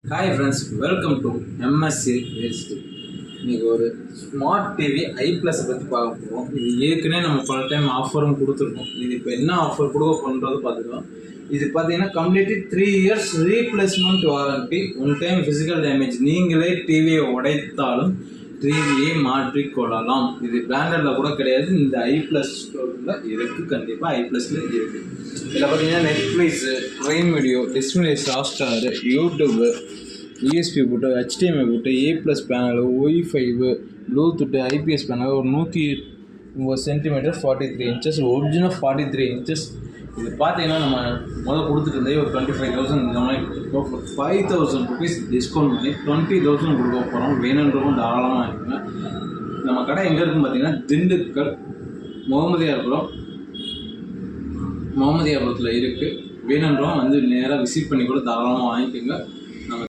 Hi friends, welcome to MSc waste. இன்றைக்கி ஒரு smart TV ஐ+ஸை பற்றி பார்க்க போகிறோம். இது ஏற்கனவே நம்ம பல டைம் ஆஃபரும் கொடுத்துருக்கோம். இது இப்போ என்ன ஆஃபர் கொடுக்க பண்ணுறது பார்த்துக்கலாம். இது பார்த்தீங்கன்னா completely 3 years replacement warranty. One time physical damage நீங்களே டிவியை உடைத்தாலும் டிவியை மாற்றிக்கொள்ளலாம். இது பிராண்டடில் கூட கிடையாது. இந்த ஐ+ ஸ்டோரில் இருக்குது, கண்டிப்பாக ஐ+ல இருக்குது. இதில் பார்த்தீங்கன்னா Netflix, prime video, display, Hotstar, YouTube, USB போட்டு, HDMI போட்டு, A+ panel, wifi, bluetooth, IPS panel, ஒரு 109 சென்டிமீட்டர், 43 inches, ஒரிஜினல் 43 inches. இது பார்த்தீங்கன்னா நம்ம முதல் கொடுத்துட்டு இருந்தே ஒரு 25,000 இந்த மாதிரி கொடுத்துருக்கோம். 5,000 rupees டிஸ்கவுண்ட் பண்ணி 20,000 கொடுக்க போகிறோம். வேணுன்றவங்க தாராளமாக இருக்குங்க. நம்ம கடை எங்கே இருக்குன்னு பார்த்தீங்கன்னா திண்டுக்கல் முகமதியாபுரத்தில் இருக்குது. வேணுன்றவங்க வந்து நேராக விசிட் பண்ணி கூட தாராளமாக வாங்கிக்கோங்க.